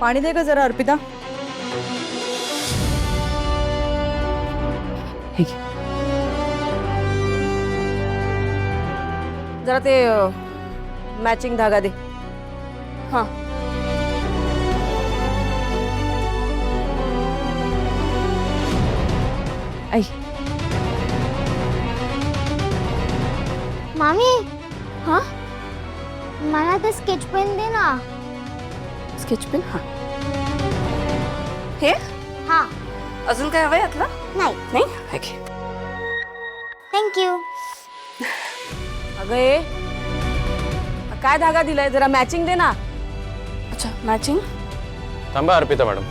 पाणी दे ग जरा अर्पिता. हे घे. जरा ते मॅचिंग धागा दे. हां आई. मामी हाँ मला ते स्केच पेन दे ना. Sketch pen. हां हे हाँ अजून काय हवंय यातलं? नाही नाही. हे घे. थँक्यू. अगं हे काय धागा दिलाय? जरा मॅचिंग दे ना. अच्छा मॅचिंग. थांबा अर्पिता मॅडम.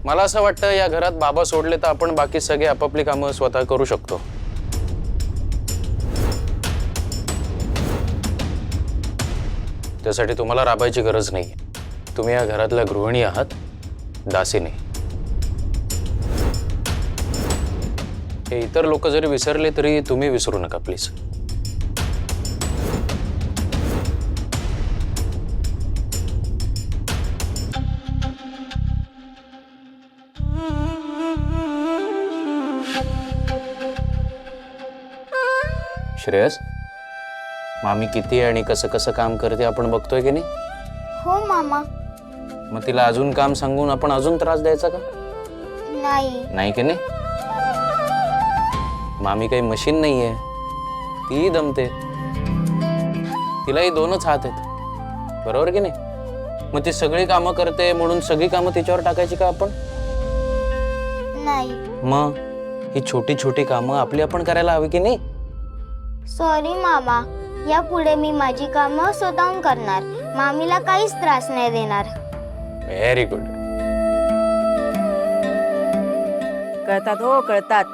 मला असं वाटतं या घरात बाबा सोडले तर आपण बाकी सगळे आपापली कामं स्वतः करू शकतो. त्यासाठी तुम्हाला राबायची गरज नाही. तुम्ही या घरातल्या गृहिणी आहात, दासी नाही. हे इतर लोक जरी विसरले तरी तुम्ही विसरू नका प्लीज. श्रेयस, मामी किती आणि कसं कसं काम करते आपण बघतोय की नाही? हो मामा. मग तिला अजून काम सांगून आपण अजून त्रास द्यायचा का? नाही. नाही की नाही? मामी काही मशीन नाहीये, तीही दमते. तिलाही दोनच हात आहेत, बरोबर की नाही? मग ती सगळी कामं करते म्हणून सगळी कामं तिच्यावर टाकायची का आपण? नाही. मग ही छोटी छोटी कामं आपली आपण करायला हवी की नाही? सॉरी मामा, यापुढे मी माझी कामं स्वतःहून करणार. मामीला काहीच त्रास नाही देणार. Very good. कळतात हो कळतात.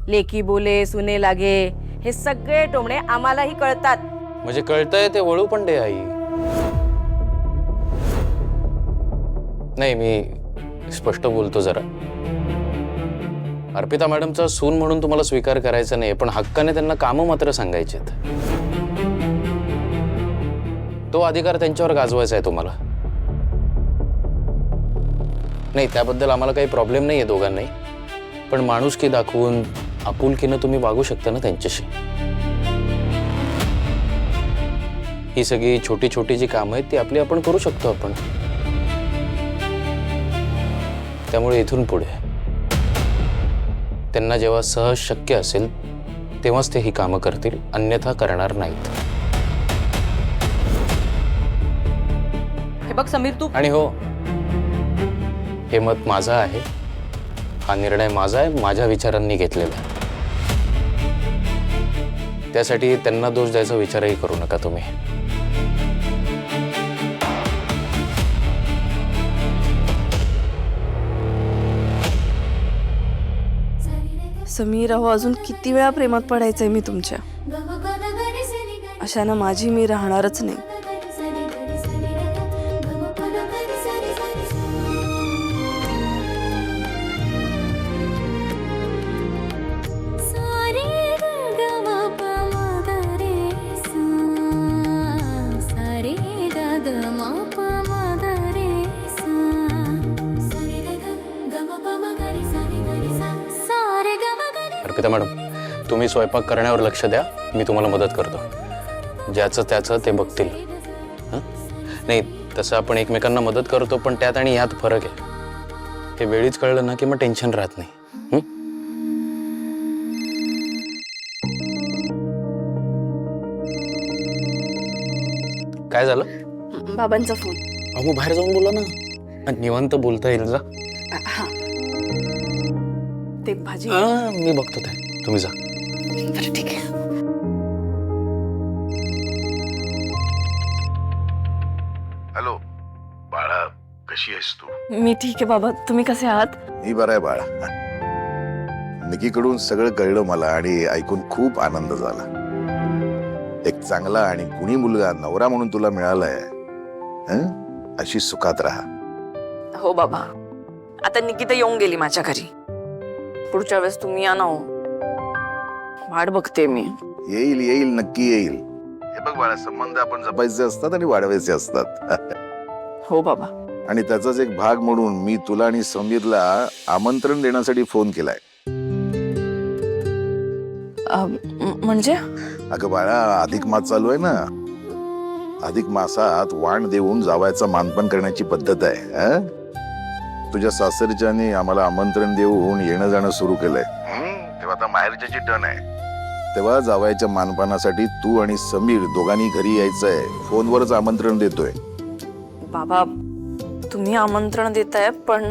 लेकी बोले सुने लागे हे सगळे टोमणे आम्हालाही कळतात. म्हणजे कळतंय ते वळू पण दे आई. नाही मी स्पष्ट बोलतो जरा. अर्पिता मॅडमचा सून म्हणून तुम्हाला स्वीकार करायचा नाही, पण हक्काने त्यांना कामं मात्र सांगायचेत. तो अधिकार त्यांच्यावर गाजवायचा आहे तुम्हाला. नाही त्याबद्दल आम्हाला काही प्रॉब्लेम नाहीये दोघांनाही, पण माणुसकी दाखवून आपुलकीनं तुम्ही वागू शकता ना त्यांच्याशी. ही सगळी छोटी छोटी जी कामं आहेत ती आपली आपण करू शकतो आपण. त्यामुळे इथून पुढे त्यांना जेव्हा सहज शक्य असेल तेव्हाच ते ही कामं करतील, अन्यथा करणार नाहीत. हे बघ समीर तू. आणि हो, हे मत माझं आहे, हा निर्णय माझा आहे, माझ्या विचारांनी घेतलेला आहे. त्यासाठी त्यांना दोष द्यायचा विचारही करू नका तुम्ही. समीर, अहो अजून किती वेळा प्रेमात पडायचंय मी तुमच्या. अशानं माझी मी राहणारच नाही. अर्पिता मॅडम, तुम्ही स्वयंपाक करण्यावर लक्ष द्या, मी तुम्हाला मदत करतो. ज्याचं त्याचं ते बघतील. हं? नाही तसं आपण एकमेकांना मदत करतो, पण त्यात आणि यात फरक आहे. हे वेळीच कळलं ना की मग टेन्शन राहत नाही. काय झालं? बाबांचा फोन. अहो बाहेर जाऊन बोला ना, निवांत बोलता येईल जा. हा ते भाजी. मी बघतो ते, तुम्ही जा. बरं ठीक आहे. हॅलो बाळा, कशी आहेस तू? मी ठीक आहे बाबा, तुम्ही कसे आहात? मी बरा आहे बाळा. निकीकडून सगळं कळलं मला आणि ऐकून खूप आनंद झाला. एक चांगला आणि गुणी मुलगा नवरा म्हणून तुला मिळालाय. अशी सुखात राहा. हो बाबा, आता निकिता येऊन गेली माझ्या घरी. पुढच्या वेळेस तुम्ही या ना हो. वाट बघते मी. येईल येईल नक्की येईल. हे बघ बाळा, संबंध आपण जपायचे असतात आणि वाढवायचे असतात. हो बाबा. आणि त्याचाच एक भाग म्हणून मी तुला आणि समीरला आमंत्रण देण्यासाठी फोन केलाय. म्हणजे अगं बाळा, अधिक मास चालू आहे ना. अधिक मासात वाण देऊन जावयाचा मानपान करण्याची पद्धत आहे. हं? तुझ्या सासरच्याने आम्हाला आमंत्रण देऊन येणं जाणं सुरू केलंय. तेव्हा आता माहेरच्याची टर्न आहे. तेव्हा जावयाच्या मानपानासाठी तू आणि समीर दोघांनी घरी यायचंय. फोनवरच आमंत्रण देतोय. बाबा, तुम्ही आमंत्रण देताय, पण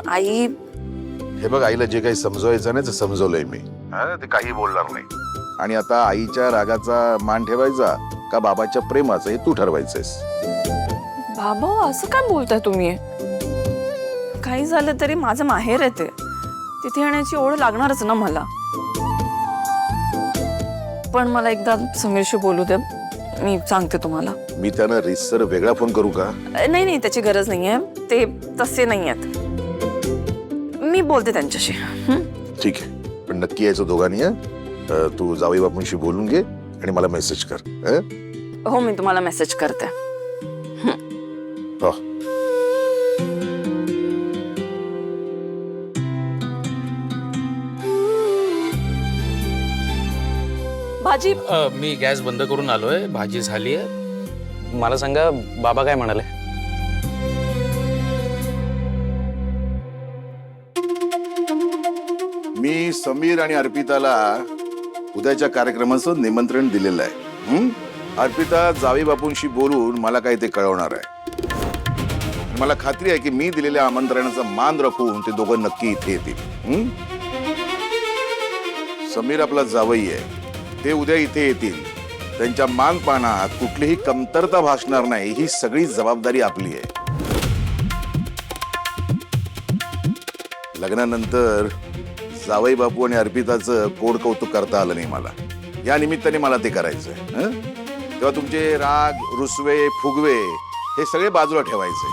आई. हे बघ, आईला जे काही समजवायचं नाही ते समजवलंय मी. ते काही बोलणार नाही. आणि आता आईच्या रागाचा मान ठेवायचा का बाबाच्या प्रेमाचं हे तू ठरवायचंयस. बाबा, असं काय बोलताय तुम्ही? काही झालं तरी माझं माहेर आहे ते. तिथे येण्याची ओढ लागणारच ना मला. पण मला एकदा समीरशी बोलू दे, मी सांगते तुम्हाला. मी त्यांना रिसर वेगळा फोन करू का? नाही नाही, त्याची गरज नाहीये. ते तसे नाही आहेत. मी बोलते त्यांच्याशी. ठीक आहे, पण नक्की यायचं दोघांनी. तू जावई बापूंशी बोलून घे आणि मला मेसेज कर. हो, मी तुम्हाला मेसेज करते. हो. भाजी. मी गॅस बंद करून आलोय. भाजी झाली आहे. मला सांगा, बाबा काय म्हणाले? मी समीर आणि अर्पिताला उद्याच्या कार्यक्रमाचं निमंत्रण दिलेलं आहे. अर्पिता जावई बापूंशी बोलून मला काय ते कळवणार आहे. मला खात्री आहे की मी दिलेल्या आमंत्रणाचा मान राखून ते दोघं नक्की इथे येतील. समीर आपला जावई आहे. ते उद्या इथे येतील. त्यांच्या मानपानात कुठलीही कमतरता भासणार नाही, ही सगळी जबाबदारी आपली आहे. लग्नानंतर जावई बापू आणि अर्पिताचं कोड कौतुक करता आलं नाही मला. या निमित्ताने मला ते करायचंय. तेव्हा तुमचे राग, रुसवे, फुगवे हे सगळे बाजूला ठेवायचे.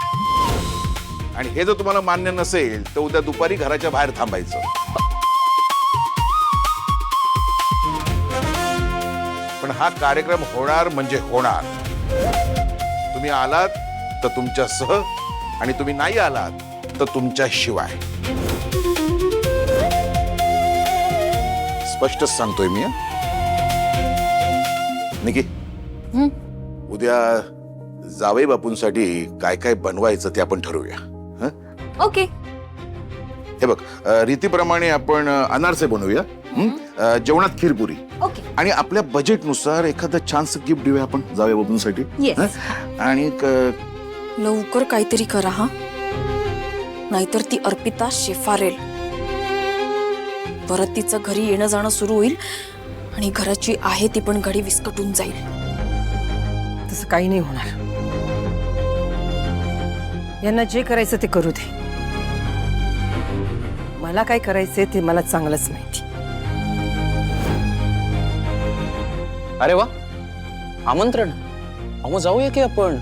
आणि हे जर तुम्हाला मान्य नसेल तर उद्या दुपारी घराच्या बाहेर थांबायचं. पण हा कार्यक्रम होणार म्हणजे होणार. तुम्ही आलात तर तुमच्यासह, आणि तुम्ही नाही आलात तर तुमच्या शिवाय. स्पष्टच सांगतोय मी. निकी, उद्या जावई बापूंसाठी काय काय बनवायचं ते आपण ठरवूया. ओके. हे बघ, रीतीप्रमाणे आपण अनारसे बनवूया. जेवणात खीरपुरी. ओके. आणि आपल्या बजेटनुसार एखादं छानसं गिफ्ट देऊया आपण जावई बापूंसाठी. आणि लवकर काहीतरी करा हा, नाहीतर ती अर्पिता शेफारेल. परत तिचं घरी येणं जाणं सुरू होईल आणि घराची आहे ती पण गाडी विस्कटून जाईल. तसं काही नाही होणार. यांना जे करायचं ते करू दे. मला काय करायचंय ते मला चांगलंच माहिती. अरे वा, आमंत्रण. अहो, जाऊया की आपण.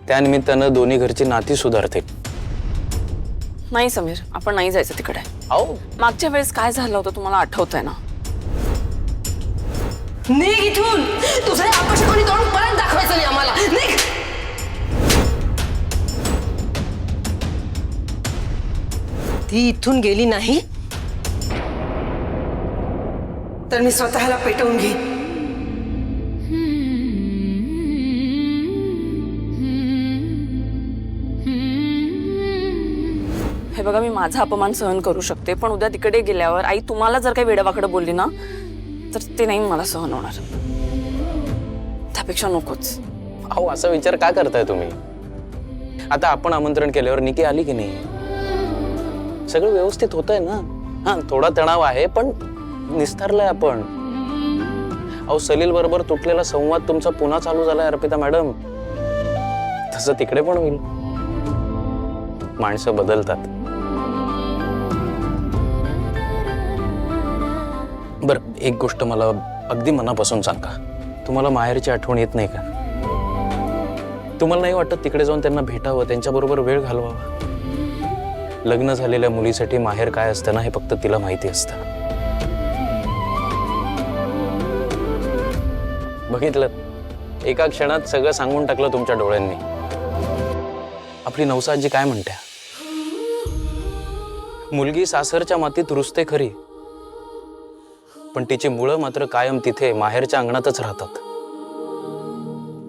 त्यानिमित्तानं दोन्ही घरची नाती सुधारतील. नाही समीर, आपण नाही जायचं तिकडे. अहो, मागच्या वेळेस काय झालं होतं तुम्हाला आठवतंय ना? निघ इथून. तुझं अपशकुनी तोंड परत दाखवायचं नाही आम्हाला. निघ. ती इथून गेली नाही तर मी स्वतःला पेटवून घेईन. हे बघा, मी माझा अपमान सहन करू शकते, पण उद्या तिकडे गेल्यावर आई तुम्हाला जर काही वेडवाकडं बोलली ना तर ते नाही मला सहन होणार. त्यापेक्षा नकोच. अहो, असा विचार का करताय तुम्ही? आता आपण आमंत्रण केल्यावर निकी आली की नाही? सगळं व्यवस्थित होतंय ना? हा, थोडा तणाव आहे पण निस्तारलाय आपण. अहो, सलील बरोबर तुटलेला संवाद तुमचा पुन्हा चालू झालाय अर्पिता मॅडम. तसं तिकडे पण होईल. माणसं बदलतात. बर, एक गोष्ट मला अगदी मनापासून सांगा. तुम्हाला माहेरची आठवण येत नाही का? तुम्हाला नाही वाटत तिकडे जाऊन त्यांना भेटावं, त्यांच्याबरोबर वेळ घालवावा? लग्न झालेल्या मुलीसाठी माहेर काय असतं ना हे फक्त तिला माहिती असतं. बघितलं, एका क्षणात सगळं सांगून टाकलं तुमच्या डोळ्यांनी. आपली नवसा आजी काय म्हणते, मुलगी सासरच्या मातीत रुजते खरी, पण तिची मुळं मात्र कायम तिथे माहेरच्या अंगणातच राहतात.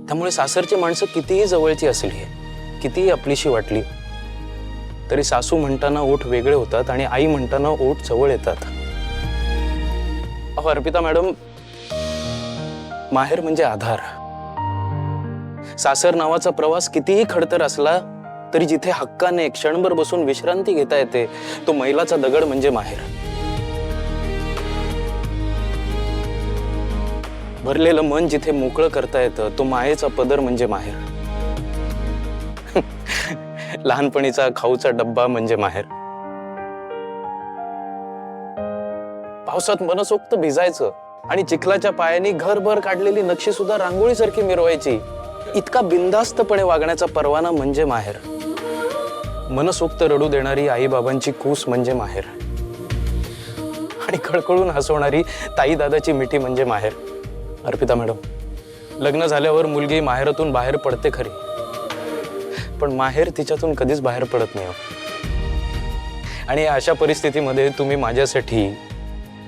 त्यामुळे सासरची माणसं कितीही जवळची असली, कितीही आपलीशी वाटली, तरी सासू म्हणताना ओठ वेगळे होतात आणि आई म्हणताना ओठ जवळ येतात. अहो अर्पिता मॅडम, माहेर म्हणजे आधार. सासर नावाचा प्रवास कितीही खडतर असला तरी जिथे हक्काने क्षणभर बसून विश्रांती घेता येते, तो मैलाचा दगड म्हणजे माहेर. भरलेलं मन जिथे मोकळं करता येतं, तो मायेचा पदर म्हणजे माहेर. लहानपणीचा खाऊचा डब्बा म्हणजे माहेर. पावसात मनसोक्त भिजायचं आणि चिखलाच्या पायाने घरभर काढलेली नक्षी सुद्धा रांगोळीसारखी मिरवायची. इतका बिनधास्तपणे वागण्याचा परवाना म्हणजे माहेर. मनसोक्त रडू देणारी आई बाबांची कूस म्हणजे माहेर. आणि खळखळून हसवणारी ताई दादाची मिठी म्हणजे माहेर. अर्पिता मॅडम, लग्न झाल्यावर मुलगी माहेरातून बाहेर पडते खरी, पण माहेर तिच्यातून कधीच बाहेर पडत नाही. आणि अशा परिस्थितीमध्ये तुम्ही माझ्यासाठी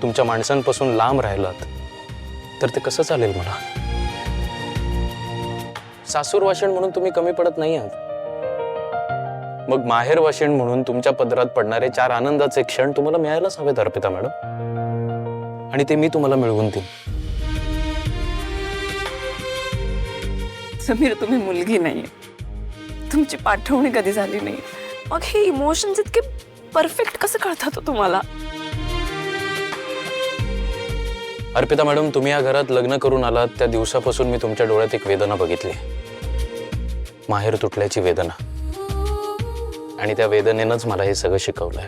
तुमच्या माणसांपासून लांब राहिलात तर ते कसं चालेल मला? सासूर वाशिण म्हणून तुम्ही कमी पडत नाही आहात, मग माहेर वाशिण म्हणून तुमच्या पदरात पडणारे 4 आनंदाचे क्षण तुम्हाला मिळायलाच हवेत अर्पिता मॅडम, आणि ते मी तुम्हाला मिळवून देईन. समीर, तुम्ही मुलगी नाहीये, तुमची पाठवणी कधी झाली नाही, मग हे इमोशन्स इतके परफेक्ट कसं कळतात तुम्हाला? अर्पिता मॅडम, तुम्ही या घरात लग्न करून आलात त्या दिवसापासून मी तुमच्या डोळ्यात एक वेदना बघितली, माहेर तुटल्याची वेदना. आणि त्या वेदनेनंच मला हे सगळं शिकवलंय.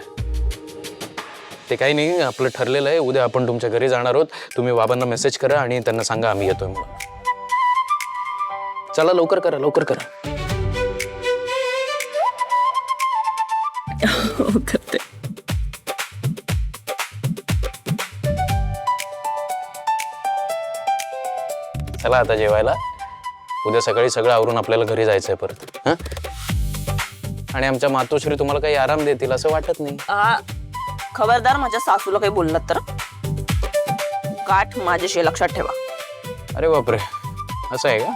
ते काही नाही, आपलं ठरलेलं आहे. उद्या आपण तुमच्या घरी जाणार आहोत. तुम्ही बाबांना मेसेज करा आणि त्यांना सांगा आम्ही येतोय म्हणून. चला लवकर करा, लवकर करा. करते. चला आता जेवायला. उद्या सकाळी सगळं आवरून आपल्याला घरी जायचंय परत. हं? आणि आमच्या मातोश्री तुम्हाला काही आराम देतील असं वाटत नाही. खबरदार माझ्या सासूला काही बोललात तर गाठ माझ्याशी लक्षात ठेवा. अरे बापरे, असं आहे का?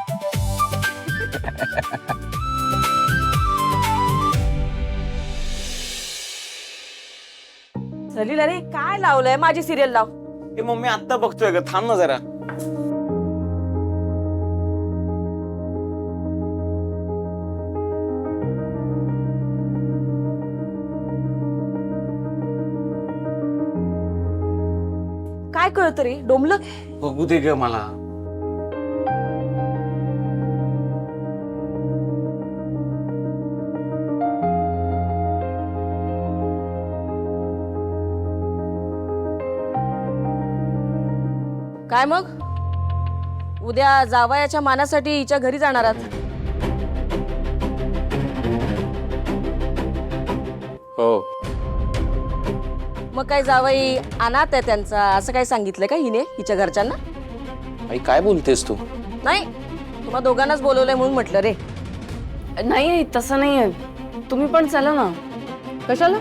सलील, अरे काय लावलंय? माझी सिरियल लाव. ए मम्मी, आत्ता बघतोय ग, थांब ना जरा. काय कळत रे? डोंबलं. बघू दे ग मला. काय मग उद्या जावयाच्या मानासाठी हिच्या घरी जाणार आहात? हो. मग काय जावई अनाथ आहे त्यांचा असं काय सांगितलंय का हिने हिच्या घरच्यांना? आई काय बोलतेस तू? नाही, तुम्हा दोघांनाच बोलवलंय म्हणून म्हटलं रे. नाही, तसं नाहीये. तुम्ही पण चला ना. कशाला?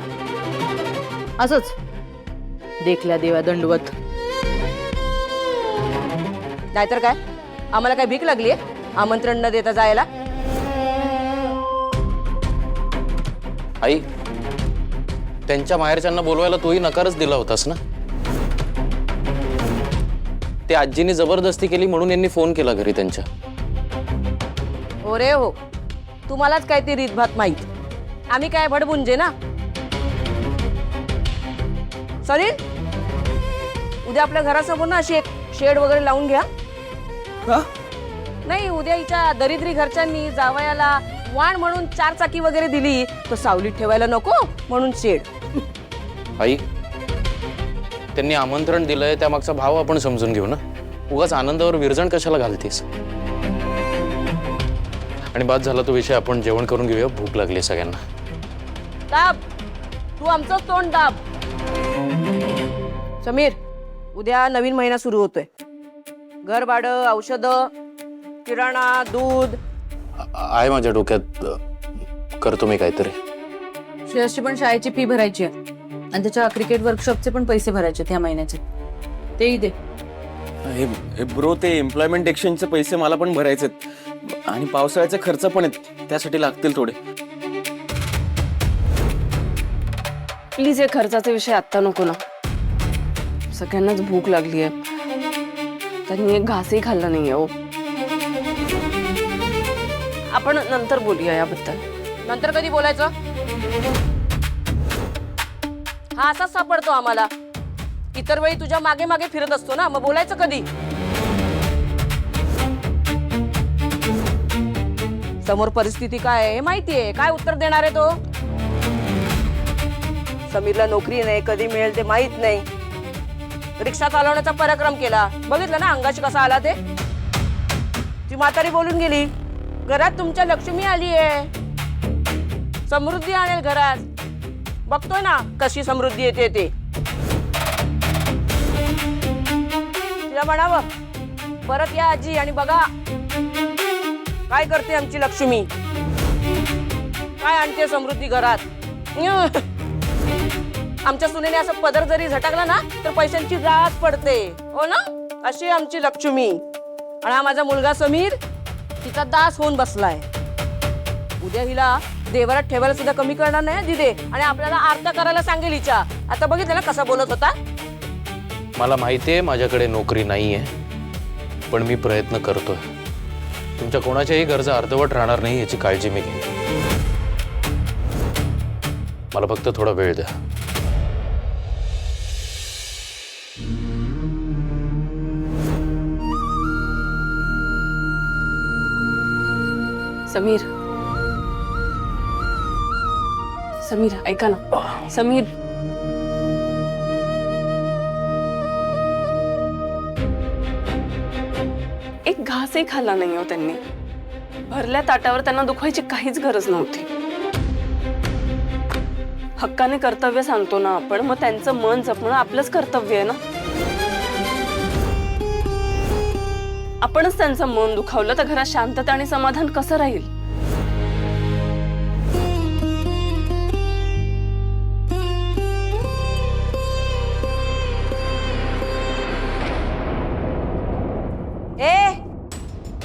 असंच देखल्या देवा दंडवत. नाहीतर काय, आम्हाला काय भीक लागलीये आमंत्रण न देता जायला? आई, त्यांच्या माहेरच्यांना बोलवायला तूही नकारच दिला होतास ना? ते आजीने जबरदस्ती केली म्हणून यांनी फोन केला घरी त्यांच्या. हो रे हो, तुम्हालाच काय ती रीतभात माहित. आम्ही काय भडबुंजे ना? सॉरी, उद्या आपल्या घरासमोर ना अशी एक शेड वगैरे लावून घ्या. नाही, उद्या हिच्या दरिद्री घरच्यांनी जावयाला वाण म्हणून 4 चाकी वगैरे दिली तर सावलीत ठेवायला नको म्हणून शेड. आई, त्यांनी आमंत्रण दिलंय त्यामागचा भाव आपण समजून घेऊ ना. उगाच आनंदावर विरजण कशाला घालतेस? आणि बाद झाला तो विषय, आपण जेवण करून घेऊया. भूक लागली सगळ्यांना. दाब, तू आमचं तोंड दाब. समीर, उद्या नवीन महिना सुरू होतोय. घर भाडं, औषधं, किराणा, दूध. आहे माझ्या डोक्यात, करतो मी काहीतरी. श्रेयसची पण शाळेची फी भरायची आहे आणि त्याच्या क्रिकेट वर्कशॉपचे पण पैसे भरायचे ह्या महिन्याचे, तेही दे. हे ब्रो, ते एम्प्लॉयमेंट एक्सचेंजचे पैसे मला पण भरायचेत आणि पावसाळ्याचे खर्च पण आहेत, त्यासाठी लागतील थोडे. प्लीज हे खर्चाचा विषय आत्ता नको ना. सगळ्यांनाच भूक लागली आहे. त्यांनी एक घासही खाल्ला नाहीये. हो, आपण नंतर बोलूया याबद्दल. नंतर कधी बोलायचं? हा असाच सापडतो आम्हाला. इतर वेळी तुझ्या मागे मागे फिरत असतो ना, मग बोलायचं कधी? समोर परिस्थिती काय आहे हे माहितीये, काय उत्तर देणार आहे तो? समीरला नोकरी नाही, कधी मिळेल ते माहित नाही. रिक्षा चालवण्याचा पराक्रम केला, बघितलं ना अंगाशी कसा आला ते. ती म्हातारी बोलून गेली, घरात तुमच्या लक्ष्मी आली आहे, समृद्धी आणेल घरात. बघतोय ना कशी समृद्धी येते ते. तिला म्हणावं परत या आजी आणि बघा काय करते आमची लक्ष्मी, काय आणते समृद्धी घरात. आमच्या सुनेने असं पदर जरी झटकला ना तर पैशांची रात पडते. हो ना, अशी आमची लक्ष्मी. आणि हा माझा मुलगा समीर तिचा दास होऊन बसलाय. उद्या हिला देवरात ठेवायला सुद्धा कमी करणार नाही दिदे, आणि आपल्याला आरत्या करायला सांगेल हिच्या. आता बघितलं ना कसा बोलत होता. मला माहितीये माझ्याकडे नोकरी नाहीये, पण मी प्रयत्न करतोय. तुमच्या कोणाच्याही गरजा अर्धवट राहणार नाही याची काळजी मी घेईन. मला फक्त थोडा वेळ द्या. समीर, समीर ऐका ना. समीर, एक घासही खाल्ला नाही हो त्यांनी. भरल्या ताटावर त्यांना दुखवायची काहीच गरज नव्हती. हक्काने कर्तव्य सांगतो ना आपण, मग त्यांचं मन जपणं आपलंच कर्तव्य आहे ना. आपणच त्यांचं मन दुखावलं तर घरात शांतता आणि समाधान कसं राहील? ए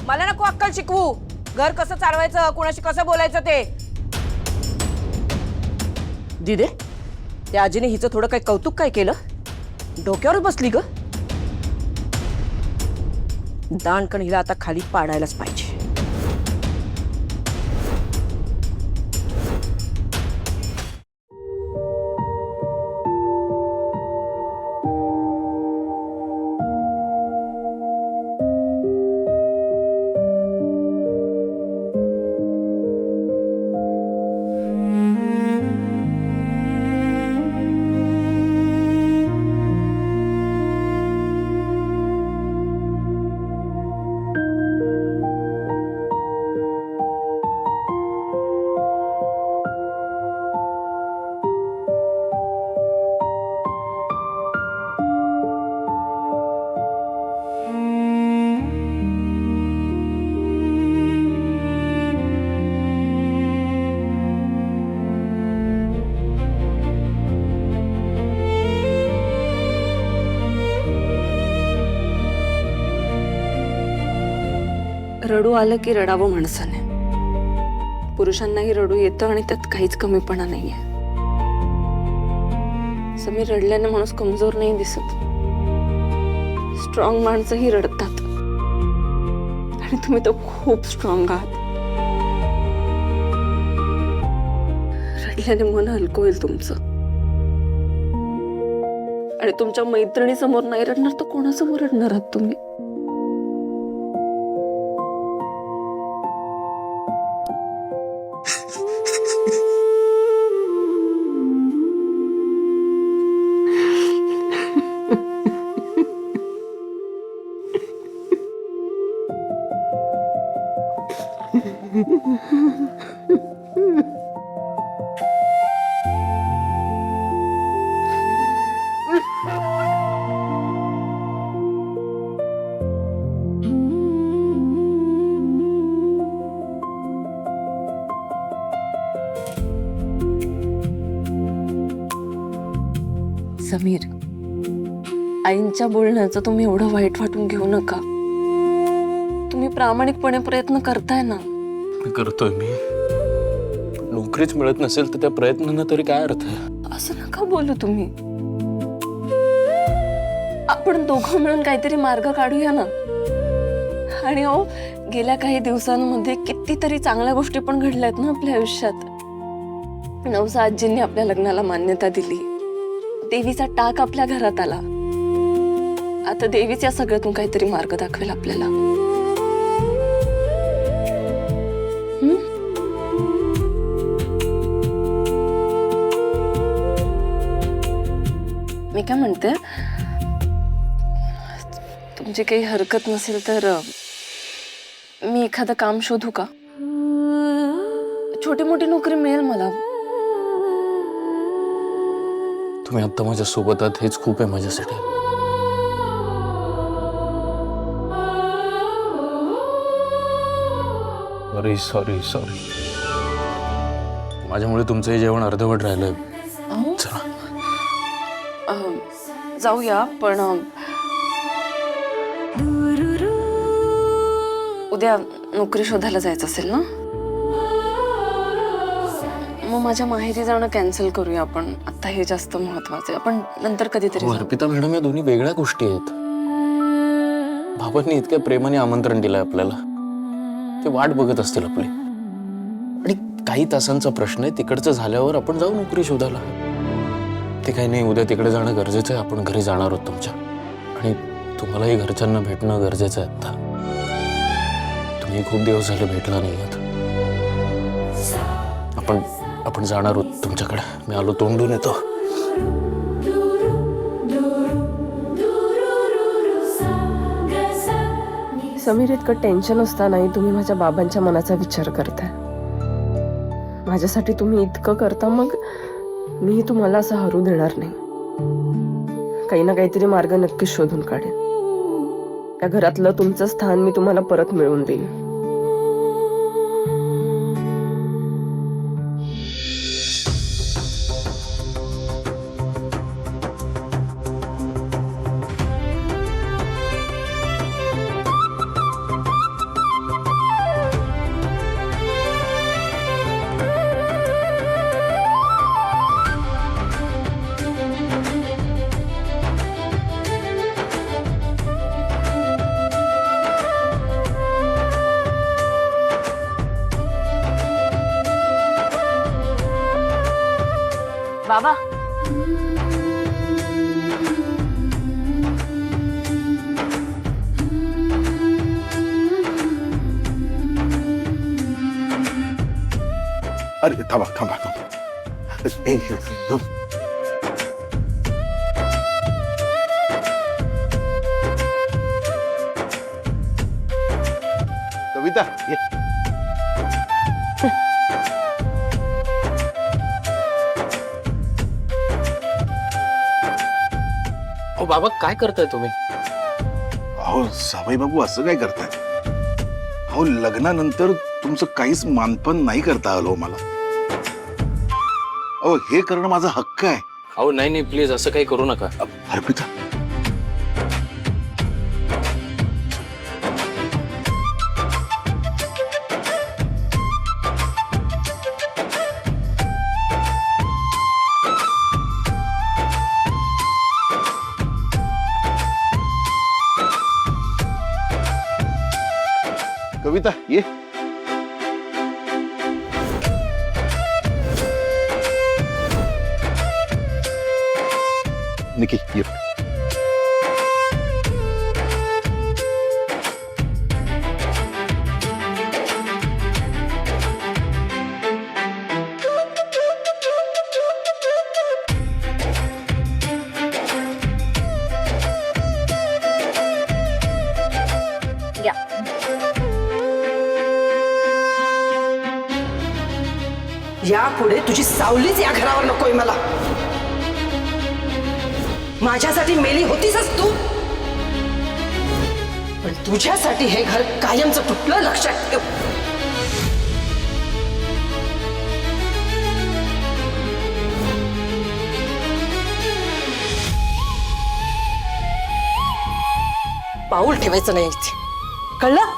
मला नको अक्कल शिकवू. घर कसं चालवायचं, कुणाशी कसं बोलायचं ते. दिदे, त्या आजीने हिचं थोडं काही कौतुक काय केलं? डोक्यावरच बसली ग. दाणकण हिला आता खाली पाडायलाच पाहिजे. रडू आलं की रडावं माणसाने. पुरुषांनाही रडू येतं आणि त्यात काहीच कमीपणा नाहीये. समीर रडल्याने माणूस कमजोर नाही दिसत. स्ट्रॉंग माणसंही रडतात आणि तुम्ही तर खूप स्ट्रॉंग आहात. रडल्याने मन हलकं होईल तुमचं. आणि तुमच्या मैत्रिणी समोर नाही रडणार तर कोणासमोर रडणार आहात तुम्ही? समीर, आईंच्या बोलण्याचं तुम्ही एवढं वाईट वाटून घेऊ नका. तुम्ही प्रामाणिकपणे प्रयत्न करताय ना. करतोय मी. पण नोकरीच मिळत नसेल तर त्या प्रयत्नांना तरी काय अर्थ आहे? असं नका बोलू तुम्ही. आपण दोघं मिळून काहीतरी मार्ग काढूया ना. आणि अहो, गेल्या काही दिवसांमध्ये कितीतरी चांगल्या गोष्टी पण घडल्यात ना आपल्या आयुष्यात. नवसा आजींनी आपल्या लग्नाला मान्यता दिली. देवीचा टाक आपल्या घरात आला. आता देवीच या सगळ्यातून काहीतरी मार्ग दाखवेल आपल्याला. मी काय म्हणते, तुमची काही हरकत नसेल तर मी एखादं काम शोधू का? छोटी मोठी नोकरी मिळेल मला. तुम्ही आता माझ्या सोबत आहात हेच खूप आहे माझ्यासाठी. सॉरी माझ्यामुळे तुमचं हे जेवण अर्धवट राहिलंय. चला जाऊया, पण उद्या नोकरी शोधायला जायचं असेल ना, मग माझ्या माहेरी जाणं कॅन्सल करूया आपण. आता हे जास्त महत्वाचं आहे. आपण नंतर कधीतरी जाऊ. अर्पिता मॅडम, या दोन्ही वेगळ्या गोष्टी आहेत. बाबांनी इतक्या प्रेमाने आमंत्रण दिलंय आपल्याला. ते वाट बघत असतील आपली. आणि काही तासांचा प्रश्न आहे. तिकडचं झाल्यावर आपण जाऊ नोकरी शोधायला. ते काही नाही, उद्या तिकडे जाणं गरजेचं आहे. आपण घरी जाणार आहोत तुमच्या. आणि तुम्हालाही घरच्यांना भेटणं गरजेचं आहे आता. तुम्ही खूप दिवस झाले भेटला नाही आहात. आपण जाणार आहोत तुमच्याकडे. मी आलो, तोंडून येतो. समीर, इतकं टेन्शन असतानाही तुम्ही माझ्या बाबांच्या मनाचा विचार करताय. माझ्यासाठी तुम्ही इतकं करता, मग मी तुम्हाला असं हरू देणार नाही. काही ना काहीतरी मार्ग नक्कीच शोधून काढेन. त्या घरातलं तुमचं स्थान मी तुम्हाला परत मिळवून देईन. बाबा, अरे थांबा. कविता ये. अहो बाबा, काय करताय तुम्ही? अहो साबाई बाबू, असं काय करताय? अहो लग्नानंतर तुमचं काहीच मानपण नाही करता आलं मला. अहो हे करणं माझा हक्क आहे. अहो नाही प्लीज, असं काही करू नका. अर्पिता, कविता ये. निकी ये. यापुढे तुझी सावलीच या घरावर नकोय मला. माझ्यासाठी मेली होतीसच तू, पण तुझ्यासाठी हे घर कायमचं तुटलं, लक्षात ठेव. पाऊल ठेवायचं नाही इथे. कळलं?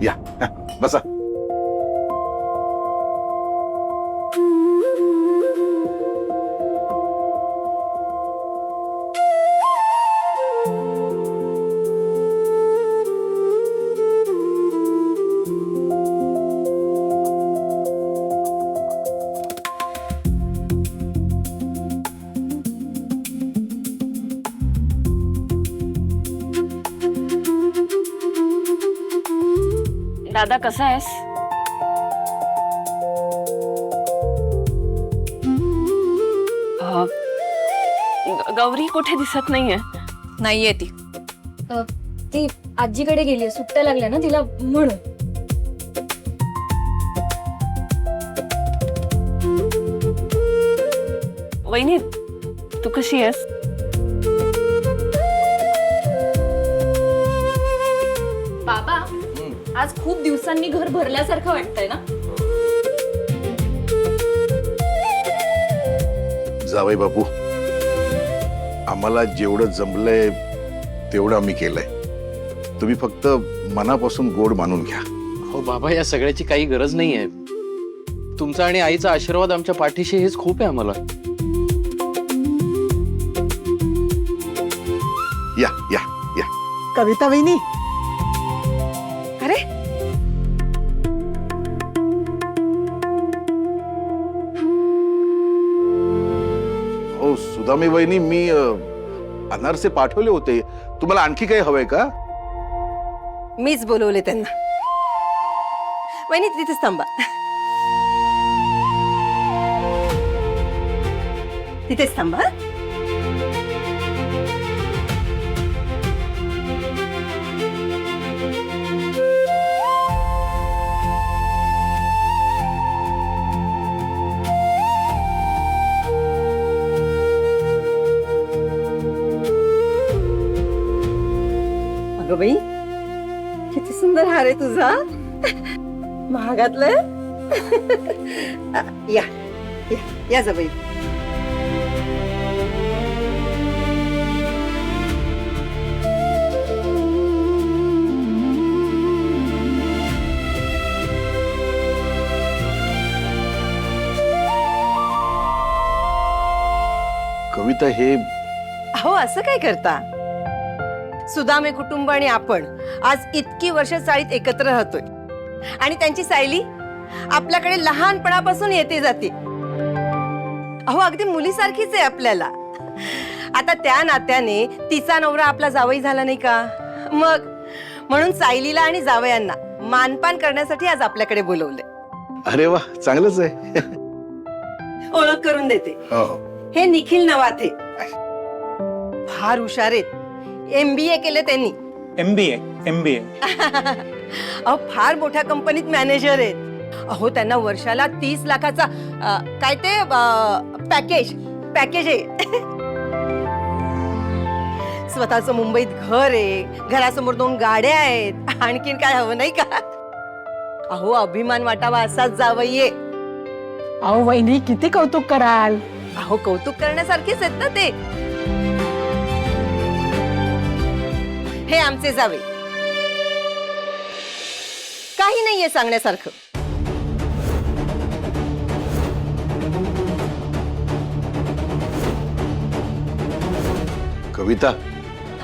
या बसा. दादा कसा आहेस? गौरी कुठे दिसत नाहीये. नाहीये ती. ती आजीकडे गेली, सुट्ट्या लागल्या ना तिला म्हणून. वहिनी तू कशी आहेस? बाबा आज खूप दिवसांनी घर भरल्यासारखं वाटतंय ना? जावई बापू, आम्हाला जेवढं जमलंय तेवढं आम्ही केलंय. तुम्ही फक्त मनापासून गोड मानून घ्या. हो बाबा, या सगळ्याची काही गरज नाहीये. तुमचा आणि आईचा आशीर्वाद आमच्या पाठीशी हेच खूप आहे आम्हाला. या या या. कविता वहिनी, अरे हो सुदामी वहिनी, मी अनारसे पाठवले होते. तुम्हाला आणखी काही हवंय का? मीच बोलवले त्यांना. वहिनी तिथेच थांबा. तिथेच थांबा. अगं बाई, किती सुंदर हार आहे तुझा. महागातलं. या या या जा बाई. कविता, हे अहो असं काय करता? सुदामे कुटुंब आणि आपण आज इतकी वर्ष चाळीत एकत्र राहतोय आणि त्यांची सायली आपल्याकडे लहानपणापासून येते जाते. अहो अगदी मुलीसारखीच आहे आपल्याला. आता त्या नात्याने तिचा नवरा आपला जावई झाला नाही का? मग म्हणून सायलीला आणि जावयांना मानपान करण्यासाठी आज आपल्याकडे बोलवले. अरे वा, चांगलंच आहे. ओळख करून देते. हो. हे निखिल नवाथे, फार हुशार आहेत. MBA केले त्यांनी. MBA. अहो फार मोठ्या कंपनीत मॅनेजर आहेत. अहो त्यांना वर्षाला 30 लाखाचा काय ते पॅकेज आहे. स्वतःचं मुंबईत घर आहे, घरासमोर 2 गाड्या आहेत. आणखीन काय हवं नाही का? अहो अभिमान वाटावा असाच जावई आहे. अहो वहिनी, किती कौतुक कराल. अहो कौतुक करण्यासारखेच आहेत ना ते. हे आमचे जावे. काही नाहीये सांगण्यासारखं. कविता,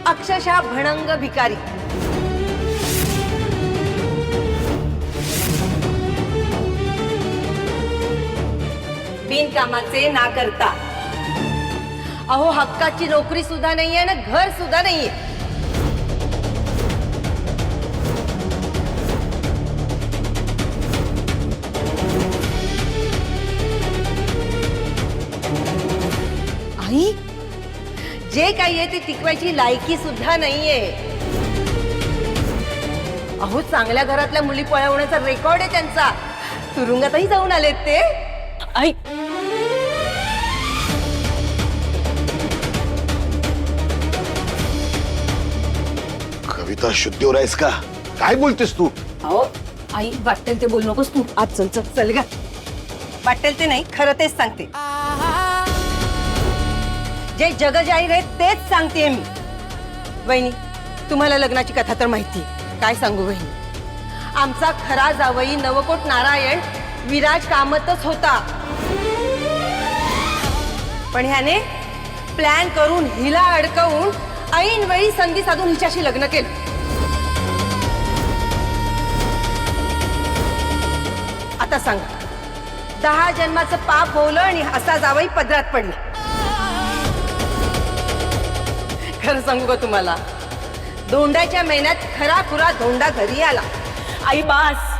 अक्षरशः भणंग भिकारी. बिनकामाचे ना करता. अहो हक्काची नोकरी सुद्धा नाहीये ना घर सुद्धा नाहीये. आई, जे काही आहे ते टिकवायची लायकी सुद्धा नाहीये. अहो चांगल्या घरातल्या मुली पळवण्याचा रेकॉर्ड आहे त्यांचा. तुरुंगातही जाऊन आलेत ते. आई कविता शुद्धीवर आहेस का? काय बोलतेस तू? अहो आई वाटेल ते बोलू नकोस तू. आज चल चल चल ग. वाटेल ते नाही, खरं तेच सांगते. जे जग जाहीर आहे तेच सांगते मी. वहिनी, तुम्हाला लग्नाची कथा तर माहिती, काय सांगू वहिनी. आमचा खरा जावई नवकोट नारायण विराज कामतच होता, पण ह्याने प्लॅन करून हिला अडकवून ऐन वेळी संधी साधून हिच्याशी लग्न केलं. आता सांगा, 10 जन्माचं पाप होलं आणि असा जावई पदरात पडला. खरं सांगू का तुम्हाला, धोंड्याच्या महिन्यात खरा खुरा धोंडा घरी आला. आई बास